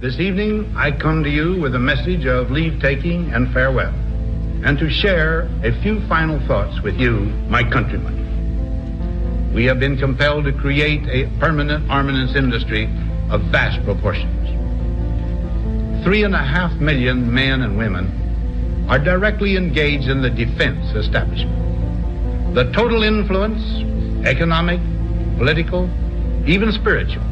This evening, I come to you with a message of leave-taking and farewell, and to share a few final thoughts with you, my countrymen. We have been compelled to create a permanent armaments industry of vast proportions. 3.5 million men and women are directly engaged in the defense establishment. The total influence, economic, political, even spiritual,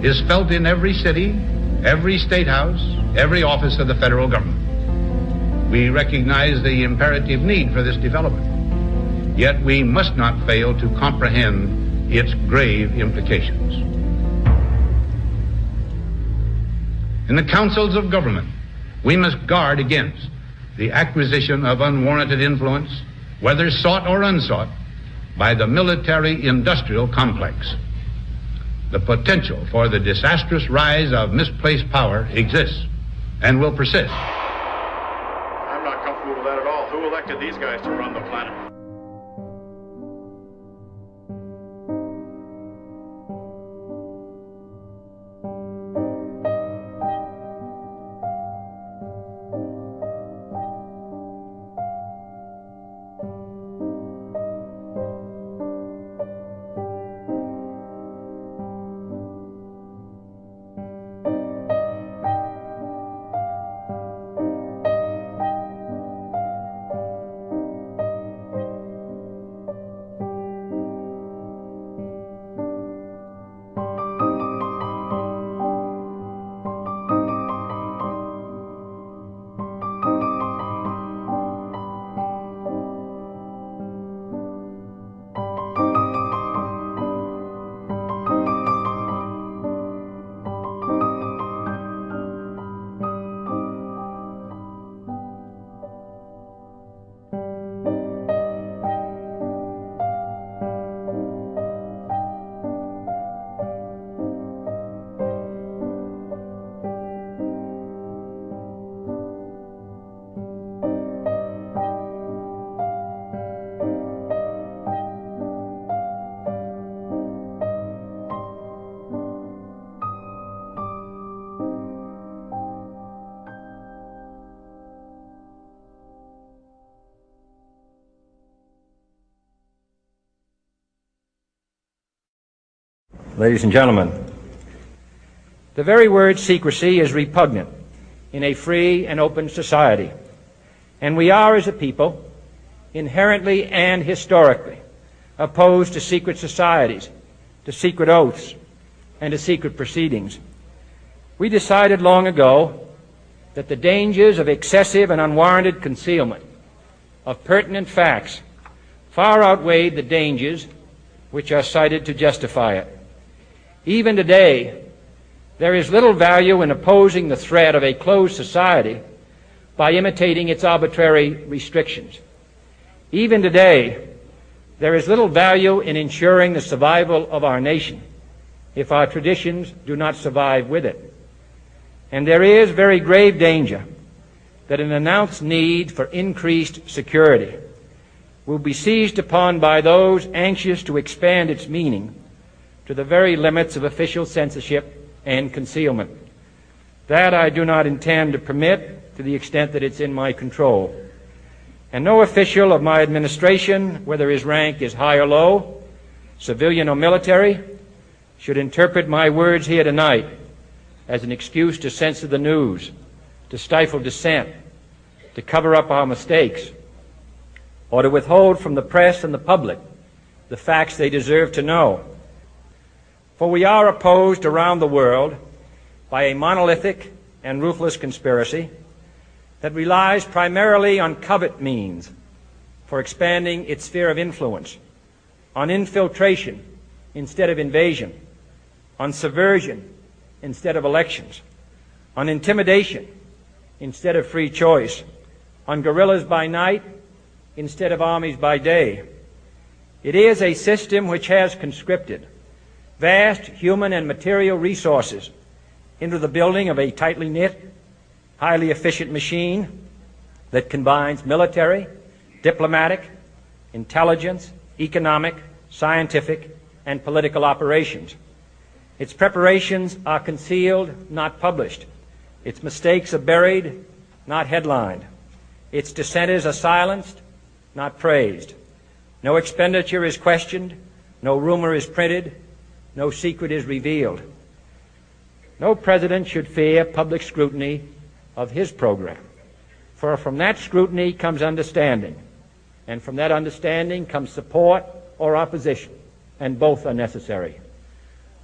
is felt in every city, every state house, every office of the federal government. We recognize the imperative need for this development, yet we must not fail to comprehend its grave implications. In the councils of government, we must guard against the acquisition of unwarranted influence, whether sought or unsought, by the military-industrial complex. The potential for the disastrous rise of misplaced power exists and will persist. I'm not comfortable with that at all. Who elected these guys to run the planet? Ladies and gentlemen, the very word secrecy is repugnant in a free and open society, and we are, as a people, inherently and historically opposed to secret societies, to secret oaths, and to secret proceedings. We decided long ago that the dangers of excessive and unwarranted concealment of pertinent facts far outweighed the dangers which are cited to justify it. Even today, there is little value in opposing the threat of a closed society by imitating its arbitrary restrictions. Even today, there is little value in ensuring the survival of our nation if our traditions do not survive with it. And there is very grave danger that an announced need for increased security will be seized upon by those anxious to expand its meaning to the very limits of official censorship and concealment. That I do not intend to permit to the extent that it's in my control. And no official of my administration, whether his rank is high or low, civilian or military, should interpret my words here tonight as an excuse to censor the news, to stifle dissent, to cover up our mistakes, or to withhold from the press and the public the facts they deserve to know. For we are opposed around the world by a monolithic and ruthless conspiracy that relies primarily on covert means for expanding its sphere of influence, on infiltration instead of invasion, on subversion instead of elections, on intimidation instead of free choice, on guerrillas by night instead of armies by day. It is a system which has conscripted vast human and material resources into the building of a tightly knit, highly efficient machine that combines military, diplomatic, intelligence, economic, scientific, and political operations. Its preparations are concealed, not published. Its mistakes are buried, not headlined. Its dissenters are silenced, not praised. No expenditure is questioned, no rumor is printed, no secret is revealed. No president should fear public scrutiny of his program, for from that scrutiny comes understanding, and from that understanding comes support or opposition, and both are necessary.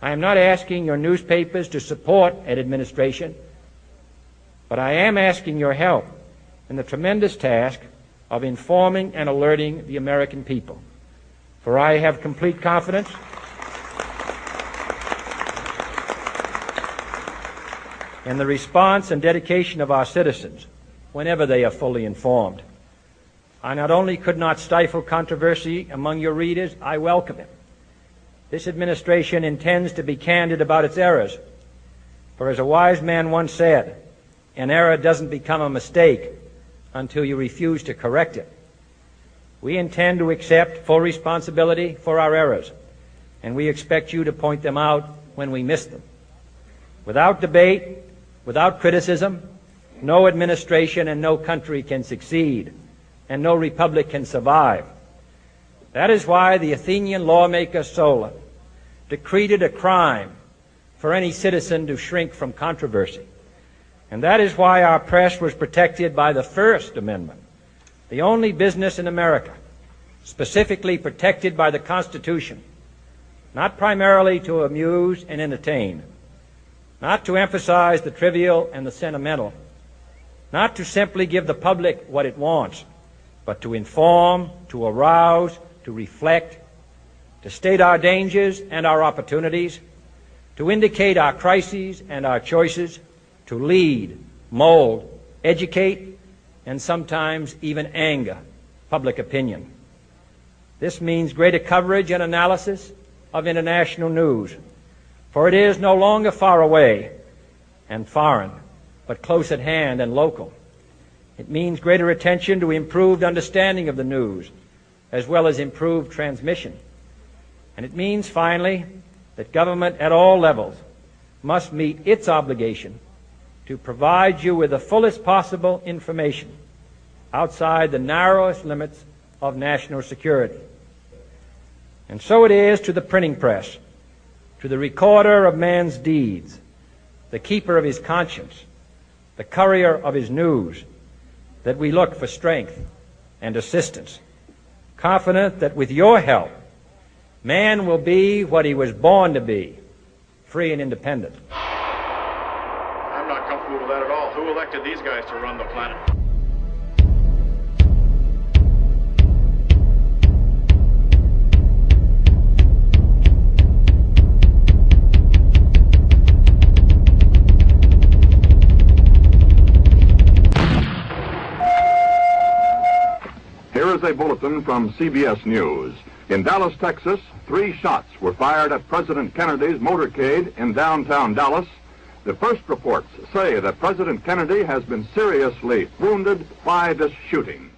I am not asking your newspapers to support an administration, but I am asking your help in the tremendous task of informing and alerting the American people. For I have complete confidence in the response and dedication of our citizens whenever they are fully informed. I not only could not stifle controversy among your readers, I welcome it. This administration intends to be candid about its errors. For as a wise man once said, an error doesn't become a mistake until you refuse to correct it. We intend to accept full responsibility for our errors, and we expect you to point them out when we miss them. Without debate, without criticism, no administration and no country can succeed, and no republic can survive. That is why the Athenian lawmaker Solon decreed it a crime for any citizen to shrink from controversy. And that is why our press was protected by the First Amendment, the only business in America specifically protected by the Constitution, not primarily to amuse and entertain, not to emphasize the trivial and the sentimental, not to simply give the public what it wants, but to inform, to arouse, to reflect, to state our dangers and our opportunities, to indicate our crises and our choices, to lead, mold, educate, and sometimes even anger public opinion. This means greater coverage and analysis of international news, for it is no longer far away and foreign, but close at hand and local. It means greater attention to improved understanding of the news, as well as improved transmission. And it means, finally, that government at all levels must meet its obligation to provide you with the fullest possible information outside the narrowest limits of national security. And so it is to the printing press, to the recorder of man's deeds, the keeper of his conscience, the courier of his news, that we look for strength and assistance, confident that with your help, man will be what he was born to be, free and independent. I'm not comfortable with that at all. Who elected these guys to run the planet? Here is a bulletin from CBS News. In Dallas, Texas, 3 shots were fired at President Kennedy's motorcade in downtown Dallas. The first reports say that President Kennedy has been seriously wounded by this shooting.